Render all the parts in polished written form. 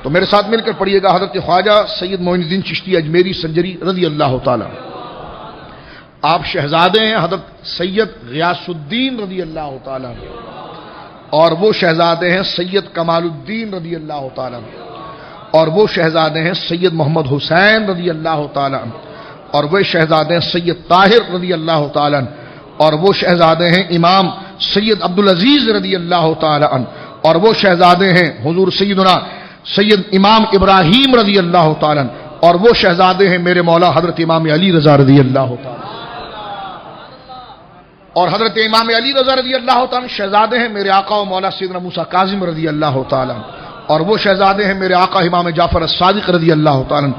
تو میرے ساتھ مل کر پڑھیے گا حضرت خواجہ سید معین الدین چشتی اجمیری سنجری رضی اللہ تعالی. آپ شہزادے ہیں حضرت سید غیاث الدین رضی اللہ تعالی اور وہ شہزادے ہیں سید کمال الدین رضی اللہ تعالی اور وہ شہزادے ہیں سید محمد حسین رضی اللہ تعالی اور وہ شہزادے ہیں سید طاہر رضی اللہ تعالی اور وہ شہزادے ہیں امام سید عبدالعزیز رضی اللہ تعالی اور وہ شہزادے ہیں حضور سیدنا سید امام ابراہیم رضی اللہ تعالی اور وہ شہزادے ہیں میرے مولا حضرت امام علی رضا رضی اللہ تعالی اور حضرت امام علی رضا رضی اللہ تعالی شہزادے ہیں میرے آقا و مولا سیدنا موسیٰ کاظم رضی اللہ تعالی اور وہ شہزادے ہیں میرے آقا امام جعفر الصادق رضی اللہ تعالی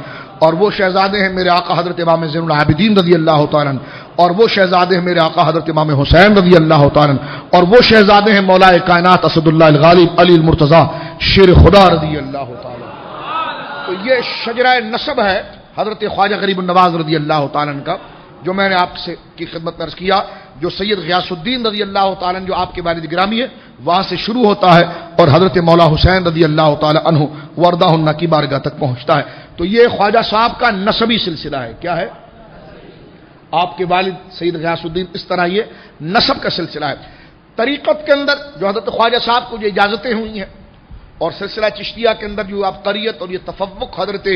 اور وہ شہزادے ہیں میرے آقا حضرت امام زین العابدین رضی اللہ تعالی اور وہ شہزادے ہیں میرے آقا حضرت امام حسین رضی اللہ تعالی اور وہ شہزادے ہیں مولا کائنات اسد اللہ الغالب علی المرتضی شیر خدا رضی اللہ تعالی. تو یہ شجرہ نسب ہے حضرت خواجہ غریب النواز رضی اللہ تعالی کا جو میں نے آپ سے کی خدمت میں عرض کیا، جو سید غیاث الدین رضی اللہ تعالی جو آپ کے والد گرامی ہے وہاں سے شروع ہوتا ہے اور حضرت مولا حسین رضی اللہ تعالی عنہ وردہ النہ کی بارگاہ تک پہنچتا ہے. تو یہ خواجہ صاحب کا نسبی سلسلہ ہے. کیا ہے؟ آپ کے والد سید غیاث الدین، اس طرح یہ نسب کا سلسلہ ہے. طریقت کے اندر جو حضرت خواجہ صاحب کو جو اجازتیں ہوئی ہیں اور سلسلہ چشتیہ کے اندر جو آپ قریت اور یہ تفوق حضرت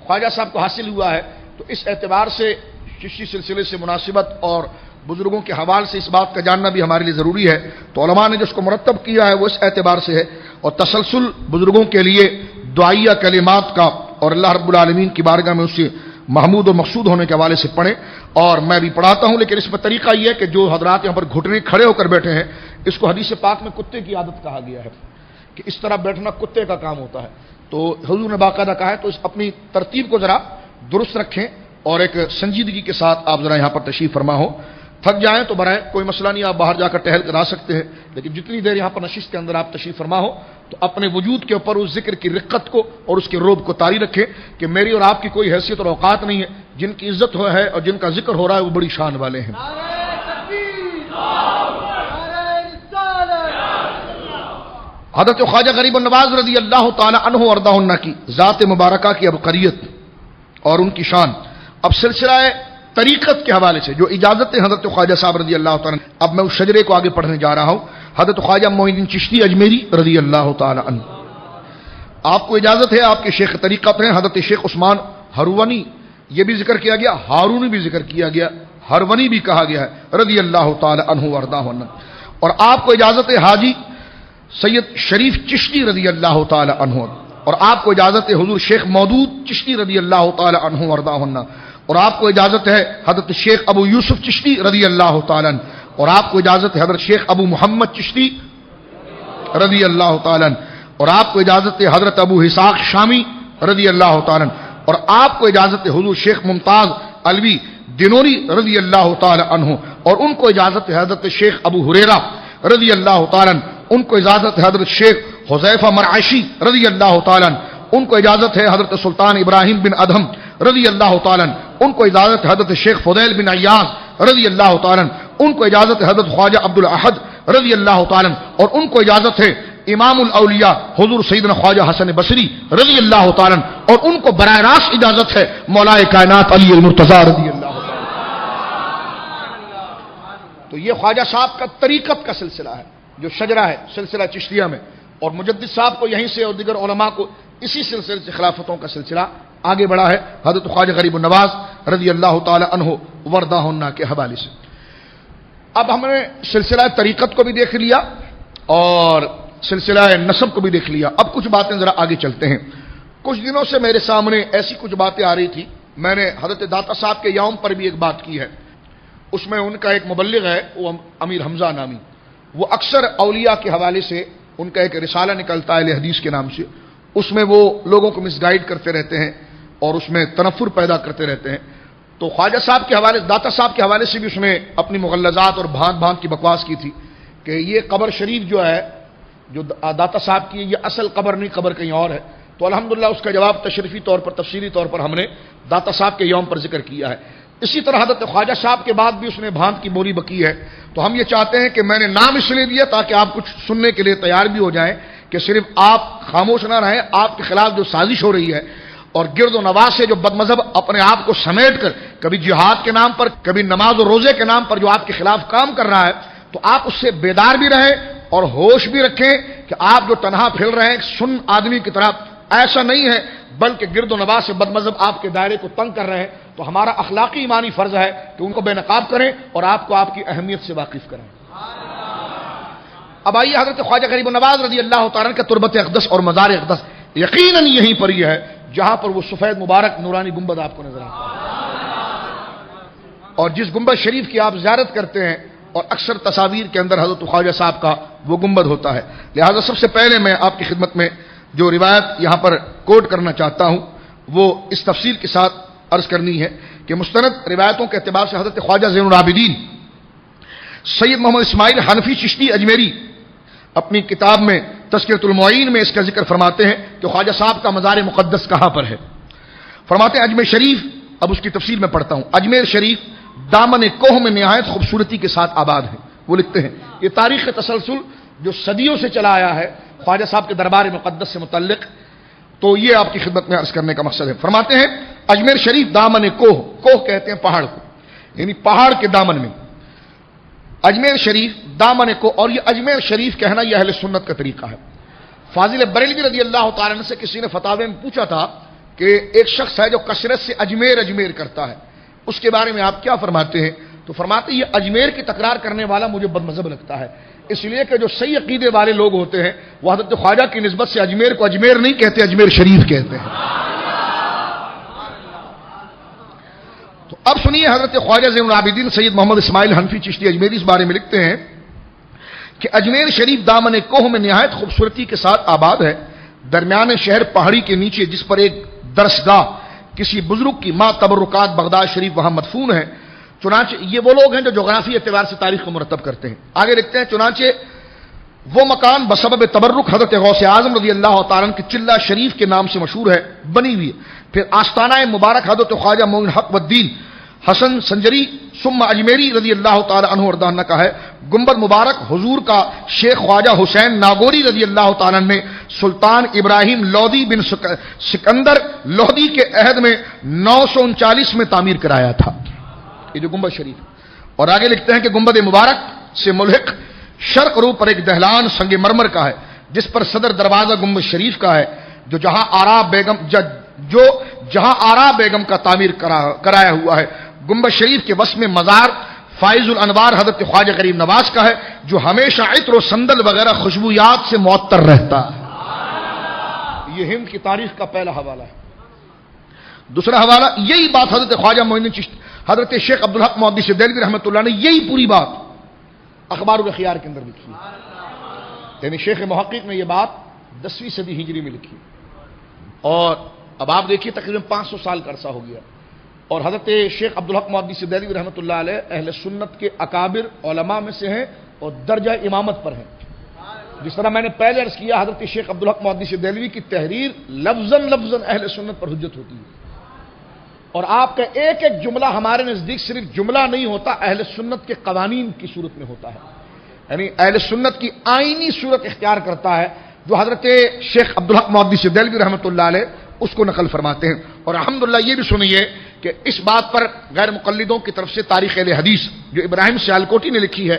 خواجہ صاحب کو حاصل ہوا ہے، تو اس اعتبار سے چشتی سلسلے سے مناسبت اور بزرگوں کے حوالے سے اس بات کا جاننا بھی ہمارے لیے ضروری ہے. تو علماء نے جس کو مرتب کیا ہے وہ اس اعتبار سے ہے اور تسلسل بزرگوں کے لیے دعائیہ کلمات کا اور اللہ رب العالمین کی بارگاہ میں اس سے محمود و مقصود ہونے کے حوالے سے پڑھیں. اور میں بھی پڑھاتا ہوں، لیکن اس میں طریقہ یہ ہے کہ جو حضرات یہاں پر گھٹنے کھڑے ہو کر بیٹھے ہیں، اس کو حدیث پاک میں کتے کی عادت کہا گیا ہے کہ اس طرح بیٹھنا کتے کا کام ہوتا ہے. تو حضور نے باقاعدہ کہا ہے تو اس اپنی ترتیب کو ذرا درست رکھیں اور ایک سنجیدگی کے ساتھ آپ ذرا یہاں پر تشریف فرما ہو. تھک جائیں تو برائیں، کوئی مسئلہ نہیں، آپ باہر جا کر ٹہل کر آ سکتے ہیں، لیکن جتنی دیر یہاں پر نشست کے اندر آپ تشریف فرما ہو تو اپنے وجود کے اوپر اس ذکر کی رقت کو اور اس کے روب کو طاری رکھیں کہ میری اور آپ کی کوئی حیثیت اور اوقات نہیں ہے. جن کی عزت ہے اور جن کا ذکر ہو رہا ہے وہ بڑی شان والے ہیں. حضرت خواجہ غریب النواز رضی اللہ تعالی عنہ وردہ عنہ کی ذات مبارکہ کی عبقریت اور ان کی شان. اب سلسلہ طریقت کے حوالے سے جو اجازت ہے حضرت خواجہ صاحب رضی اللہ تعالی، اب میں اس شجرے کو آگے پڑھنے جا رہا ہوں. حضرت خواجہ معین الدین چشتی اجمیری رضی اللہ تعالی عنہ، آپ کو اجازت ہے، آپ کے شیخ طریقت ہیں حضرت شیخ عثمان ہرونی، یہ بھی ذکر کیا گیا، ہارونی بھی ذکر کیا گیا، ہرونی بھی کہا گیا ہے رضی اللہ تعالی عنہ وردہ عنہ. اور آپ کو اجازت ہے حاجی سید شریف چشتی رضی اللہ تعالی عنہ، اور آپ کو اجازت ہے حضور شیخ مودود چشتی رضی اللہ تعالی عنہ وردہ عنہ، اور آپ کو اجازت ہے حضرت شیخ ابو یوسف چشتی رضی اللہ تعالی عنہ، اور آپ کو اجازت ہے حضرت شیخ ابو محمد چشتی رضی اللہ تعالی عنہ، اور آپ کو اجازت ہے حضرت ابو اسحاق شامی رضی اللہ تعالی عنہ، اور آپ کو اجازت ہے حضور شیخ ممتاز علوی دنوری رضی اللہ تعالی عنہ، اور ان کو اجازت ہے حضرت شیخ ابو ہریرہ رضی اللہ تعالی عنہ، ان کو اجازت ہے حضرت شیخ حذیفہ مرعشی رضی اللہ تعالی عنہ، ان کو اجازت ہے حضرت سلطان ابراہیم بن ادہم رضی اللہ تعالی عنہ، ان کو اجازت ہے حضرت شیخ فضیل بن عیاض رضی اللہ تعالی عنہ، ان کو اجازت ہے حضرت خواجہ عبد الاحد رضی اللہ تعالی عنہ، اور ان کو اجازت ہے امام الاولیاء حضور سیدنا خواجہ حسن بصری رضی اللہ تعالی عنہ، اور ان کو براہ راست اجازت ہے مولا کائنات علی المرتضی رضی اللہ تعالی عنہ. تو یہ خواجہ صاحب کا طریقت کا سلسلہ ہے جو شجرہ ہے سلسلہ چشتیہ میں، اور مجدد صاحب کو یہیں سے اور دیگر علماء کو اسی سلسلے سے خلافتوں کا سلسلہ آگے بڑھا ہے حضرت خواجہ غریب النواز رضی اللہ تعالی عنہ وردہ عنہ کے حوالے سے. اب ہم نے سلسلہ طریقت کو بھی دیکھ لیا اور سلسلہ نسب کو بھی دیکھ لیا. اب کچھ باتیں ذرا آگے چلتے ہیں. کچھ دنوں سے میرے سامنے ایسی کچھ باتیں آ رہی تھی، میں نے حضرت داتا صاحب کے یوم پر بھی ایک بات کی ہے. اس میں ان کا ایک مبلغ ہے وہ امیر حمزہ نامی، وہ اکثر اولیاء کے حوالے سے ان کا ایک رسالہ نکلتا ہے اہل حدیث کے نام سے، اس میں وہ لوگوں کو مس گائیڈ کرتے رہتے ہیں اور اس میں تنفر پیدا کرتے رہتے ہیں. تو خواجہ صاحب کے حوالے داتا صاحب کے حوالے سے بھی اس نے اپنی مغلظات اور بھانت بھانت کی بکواس کی تھی کہ یہ قبر شریف جو ہے جو داتا صاحب کی یہ اصل قبر نہیں، قبر کہیں اور ہے. تو الحمدللہ اس کا جواب تشریفی طور پر تفصیلی طور پر ہم نے داتا صاحب کے یوم پر ذکر کیا ہے. اسی طرح حضرت خواجہ صاحب کے بعد بھی اس نے بھانت کی بولی بکی ہے. تو ہم یہ چاہتے ہیں کہ میں نے نام اس لیے دیا تاکہ آپ کچھ سننے کے لیے تیار بھی ہو جائیں کہ صرف آپ خاموش نہ رہیں، آپ کے خلاف جو سازش ہو رہی ہے اور گرد و نواز سے جو بد مذہب اپنے آپ کو سمیٹ کر کبھی جہاد کے نام پر، کبھی نماز و روزے کے نام پر جو آپ کے خلاف کام کر رہا ہے، تو آپ اس سے بیدار بھی رہیں اور ہوش بھی رکھیں کہ آپ جو تنہا پھیل رہے ہیں سن آدمی کی طرح ایسا نہیں ہے، بلکہ گرد و نواز سے بد مذہب آپ کے دائرے کو تنگ کر رہے ہیں. تو ہمارا اخلاقی ایمانی فرض ہے کہ ان کو بے نقاب کریں اور آپ کو آپ کی اہمیت سے واقف کریں. اب آئیے حضرت خواجہ غریب نواز رضی اللہ تعالیٰ کا تربت اقدس اور مزار اقدس یقیناً یہیں پر یہ ہے جہاں پر وہ سفید مبارک نورانی گنبد آپ کو نظر آتا ہے، اور جس گنبد شریف کی آپ زیارت کرتے ہیں اور اکثر تصاویر کے اندر حضرت خواجہ صاحب کا وہ گنبد ہوتا ہے. لہذا سب سے پہلے میں آپ کی خدمت میں جو روایت یہاں پر کوٹ کرنا چاہتا ہوں وہ اس تفصیل کے ساتھ عرض کرنی ہے کہ مستند روایتوں کے اعتبار سے حضرت خواجہ زین العابدین سید محمد اسماعیل حنفی چشتی اجمیری اپنی کتاب میں تذکرۃ المعین میں اس کا ذکر فرماتے ہیں کہ خواجہ صاحب کا مزار مقدس کہاں پر ہے. فرماتے ہیں اجمیر شریف، اب اس کی تفصیل میں پڑھتا ہوں، اجمیر شریف دامن کوہ میں نہایت خوبصورتی کے ساتھ آباد ہے. وہ لکھتے ہیں یہ تاریخ تسلسل جو صدیوں سے چلا آیا ہے خواجہ صاحب کے دربار مقدس سے متعلق، تو یہ آپ کی خدمت میں عرض کرنے کا مقصد ہے. فرماتے ہیں اجمیر شریف دامن کوہ، کوہ کہتے ہیں پہاڑ کو، یعنی پہاڑ کے دامن میں اجمیر شریف دامن کو. اور یہ اجمیر شریف کہنا یہ اہل سنت کا طریقہ ہے. فاضل بریلوی رضی اللہ تعالیٰ عنہ سے کسی نے فتاوے میں پوچھا تھا کہ ایک شخص ہے جو کثرت سے اجمیر اجمیر کرتا ہے، اس کے بارے میں آپ کیا فرماتے ہیں؟ تو فرماتے ہیں یہ اجمیر کی تکرار کرنے والا مجھے بد مذہب لگتا ہے، اس لیے کہ جو صحیح عقیدے والے لوگ ہوتے ہیں وہ حضرت خواجہ کی نسبت سے اجمیر کو اجمیر نہیں کہتے، اجمیر شریف کہتے ہیں. تو اب سنیے حضرت خواجہ زین العابدین سید محمد اسماعیل حنفی چشتی اجمیری اس بارے میں لکھتے ہیں کہ اجمیر شریف دامن کوہ میں نہایت خوبصورتی کے ساتھ آباد ہے. درمیان شہر پہاڑی کے نیچے جس پر ایک درسگاہ کسی بزرگ کی ماں تبرکات بغداد شریف وہاں مدفون ہے. چنانچہ یہ وہ لوگ ہیں جو جغرافی اعتبار سے تاریخ کو مرتب کرتے ہیں. آگے لکھتے ہیں چنانچہ وہ مکان بسبب تبرک حضرت غوث اعظم رضی اللہ تعالیٰ عنہ کے چلہ شریف کے نام سے مشہور ہے، بنی ہوئی ہے. پھر آستانہ مبارک حضرت خواجہ معین حق والدین حسن سنجری ثم اجمیری رضی اللہ تعالیٰ عنہ وردانہ کا ہے. گنبد مبارک حضور کا شیخ خواجہ حسین ناگوری رضی اللہ تعالیٰ نے سلطان ابراہیم لودھی بن سکندر لودھی کے عہد میں 939 میں تعمیر کرایا تھا، یہ جو گنبد شریف. اور آگے لکھتے ہیں کہ گنبد مبارک سے ملحق شرق رو پر ایک دہلان سنگ مرمر کا ہے جس پر صدر دروازہ گنبد شریف کا ہے جو جہاں آرا بیگم کا تعمیر کرایا ہوا ہے. گنبد شریف کے وسط میں مزار فائز الانوار حضرت خواجہ غریب نواز کا ہے جو ہمیشہ عطر و سندل وغیرہ خوشبویات سے معطر رہتا ہے. یہ ہند کی تاریخ کا پہلا حوالہ ہے. دوسرا حوالہ یہی بات حضرت خواجہ معین حضرت شیخ عبدالحق محدث دہلوی رحمۃ اللہ نے یہی پوری بات اخبار الاخیار کے اندر لکھی ہے. یعنی شیخ محقق نے یہ بات 10ویں صدی ہجری میں لکھی اور اب آپ دیکھیے تقریباً 500 سال کا عرصہ ہو گیا. اور حضرت شیخ عبدالحق محدث دہلوی رحمۃ اللہ علیہ اہل سنت کے اکابر علماء میں سے ہیں اور درجہ امامت پر ہیں. جس طرح میں نے پہلے عرض کیا حضرت شیخ عبدالحق محدث دہلوی کی تحریر لفظاً اہل سنت پر حجت ہوتی ہے. اور آپ کا ایک ایک جملہ ہمارے نزدیک صرف جملہ نہیں ہوتا، اہل سنت کے قوانین کی صورت میں ہوتا ہے. یعنی اہل سنت کی آئینی صورت اختیار کرتا ہے جو حضرت شیخ عبدالحق محدث دہلوی رحمۃ اللہ علیہ اس کو نقل فرماتے ہیں. اور الحمدللہ یہ بھی سنیے کہ اس بات پر غیر مقلدوں کی طرف سے تاریخ اہل حدیث جو ابراہیم سیالکوٹی نے لکھی ہے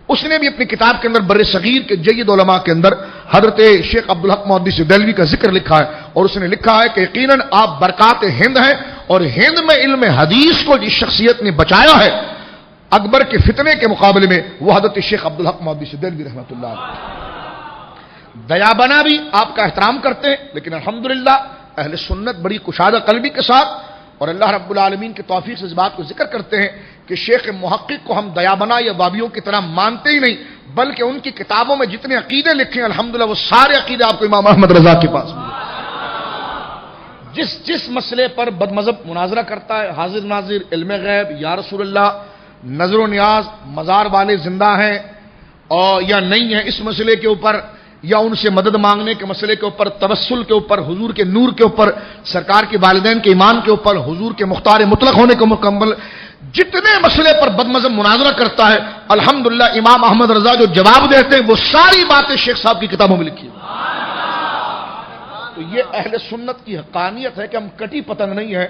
اس نے بھی اپنی کتاب کے اندر بر صغیر کے جید علماء کے اندر حضرت شیخ عبدالحق محدث دہلوی کا ذکر لکھا ہے اور اس نے لکھا ہے کہ یقیناً آپ برکات ہند ہیں اور ہند میں علم حدیث کو جس شخصیت نے بچایا ہے اکبر کے فتنے کے مقابلے میں وہ حضرت شیخ عبدالحق محدث دہلوی رحمۃ اللہ علیہ. دیا بنا بھی آپ کا احترام کرتے ہیں لیکن الحمدللہ اہل سنت بڑی کشادہ قلبی کے ساتھ اور اللہ رب العالمین کے توفیق سے اس بات کو ذکر کرتے ہیں کہ شیخ محقق کو ہم دیابنا یا وابیوں کی طرح مانتے ہی نہیں بلکہ ان کی کتابوں میں جتنے عقیدے لکھے ہیں الحمدللہ وہ سارے عقیدے آپ کو امام احمد رضا کے پاس ملے. جس مسئلے پر بد مذہب مناظرہ کرتا ہے حاضر ناظر علم غیب یا رسول اللہ نظر و نیاز مزار والے زندہ ہیں اور یا نہیں ہیں اس مسئلے کے اوپر یا ان سے مدد مانگنے کے مسئلے کے اوپر توسل کے اوپر حضور کے نور کے اوپر سرکار کے والدین کے ایمان کے اوپر حضور کے مختار مطلق ہونے کو مکمل جتنے مسئلے پر بدمزم مناظرہ کرتا ہے الحمدللہ امام احمد رضا جو جواب دیتے ہیں وہ ساری باتیں شیخ صاحب کی کتابوں میں لکھی ہیں۔ تو یہ اہل سنت کی حقانیت ہے کہ ہم کٹی پتنگ نہیں ہے